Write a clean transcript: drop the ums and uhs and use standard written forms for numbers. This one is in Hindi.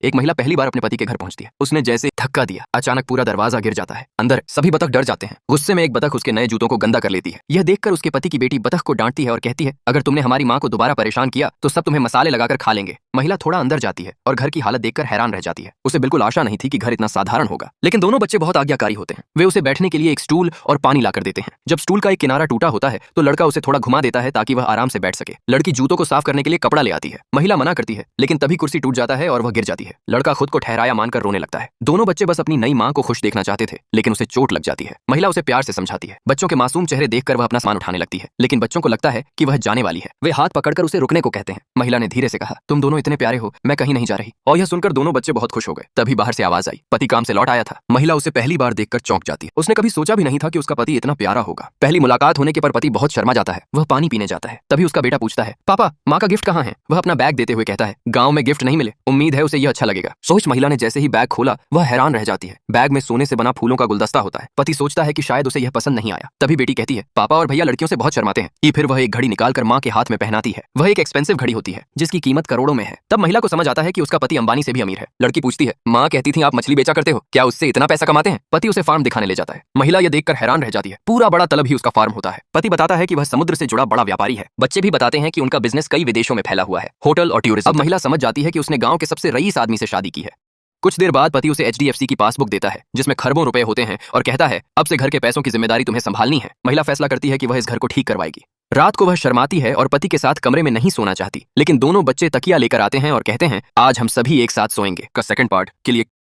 एक महिला पहली बार अपने पति के घर पहुंचती है। उसने जैसे धक्का दिया, अचानक पूरा दरवाजा गिर जाता है। अंदर सभी बतख डर जाते हैं। गुस्से में एक बतख उसके नए जूतों को गंदा कर लेती है। यह देखकर उसके पति की बेटी बतख को डांटती है और कहती है, अगर तुमने हमारी माँ को दोबारा परेशान किया तो सब तुम्हें मसाले लगाकर खा लेंगे। महिला थोड़ा अंदर जाती है और घर की हालत देखकर हैरान रह जाती है। उसे बिल्कुल आशा नहीं थी कि घर इतना साधारण होगा। लेकिन दोनों बच्चे बहुत आज्ञाकारी होते हैं। वे उसे बैठने के लिए एक स्टूल और पानी लाकर देते हैं। जब स्टूल का एक किनारा टूटा होता है तो लड़का उसे थोड़ा घुमा देता है ताकि वह आराम से बैठ सके। लड़की जूतों को साफ करने के लिए कपड़ा ले आती है। महिला मना करती है, लेकिन तभी कुर्सी टूट जाता है और वह गिर जाती है। लड़का खुद को ठहराया मानकर रोने लगता है। दोनों बच्चे बस अपनी नई माँ को खुश देखना चाहते थे, लेकिन उसे चोट लग जाती है। महिला उसे प्यार से समझाती है। बच्चों के मासूम चेहरे देखकर वह अपना सामान उठाने लगती है, लेकिन बच्चों को लगता है कि वह जाने वाली है। वे हाथ पकड़कर उसे रुकने को कहते हैं। महिला ने धीरे से कहा, तुम दोनों इतने प्यारे हो, मैं कहीं नहीं जा रही। और यह सुनकर दोनों बच्चे बहुत खुश हो गए। तभी बाहर से आवाज आई, पति काम से लौट आया था। महिला उसे पहली बार देखकर चौंक जाती है। उसने कभी सोचा भी नहीं था कि उसका पति इतना प्यारा होगा। पहली मुलाकात होने के पर पति बहुत शर्मा जाता है। वह पानी पीने जाता है। तभी उसका बेटा पूछता है, पापा माँ का गिफ्ट कहाँ है? वह अपना बैग देते हुए कहता है, गाँव में गिफ्ट नहीं मिले, उम्मीद है उसे यह अच्छा लगेगा। सोच महिला ने जैसे ही बैग खोला वह हैरान रह जाती है। बैग में सोने से बना फूलों का गुलदस्ता होता है। पति सोचता है कि शायद उसे यह पसंद नहीं आया। तभी बेटी कहती है, पापा और भैया लड़कियों से बहुत शर्माते हैं। ये फिर वह एक घड़ी निकालकर माँ के हाथ में पहनाती है। वह एक एक्सपेंसिव घड़ी होती है जिसकी कीमत करोड़ों में है। तब महिला को समझ आता है कि उसका पति अंबानी से भी अमीर है। लड़की पूछती है, माँ कहती थी आप मछली बेचा करते हो, क्या उससे इतना पैसा कमाते हैं? पति उसे फार्म दिखाने ले जाता है। महिला यह देखकर हैरान रह जाती है। पूरा बड़ा तलब ही उसका फार्म होता है। पति बताता है कि वह समुद्र से जुड़ा बड़ा व्यापारी है। बच्चे भी बताते हैं कि उनका बिजनेस कई विदेशों में फैला हुआ है, होटल और टूरिज्म। अब महिला समझ जाती है कि उसने गांव के सबसे रईस आदमी से शादी की है। कुछ देर बाद पति उसे HDFC की पासबुक देता है जिसमें खरबों रुपए होते हैं और कहता है, अब से घर के पैसों की जिम्मेदारी तुम्हें संभालनी है। महिला फैसला करती है कि वह इस घर को ठीक करवाएगी। रात को वह शर्माती है और पति के साथ कमरे में नहीं सोना चाहती, लेकिन दोनों बच्चे तकिया लेकर आते हैं और कहते हैं, आज हम सभी एक साथ सोएंगे। का सेकंड पार्ट के लिए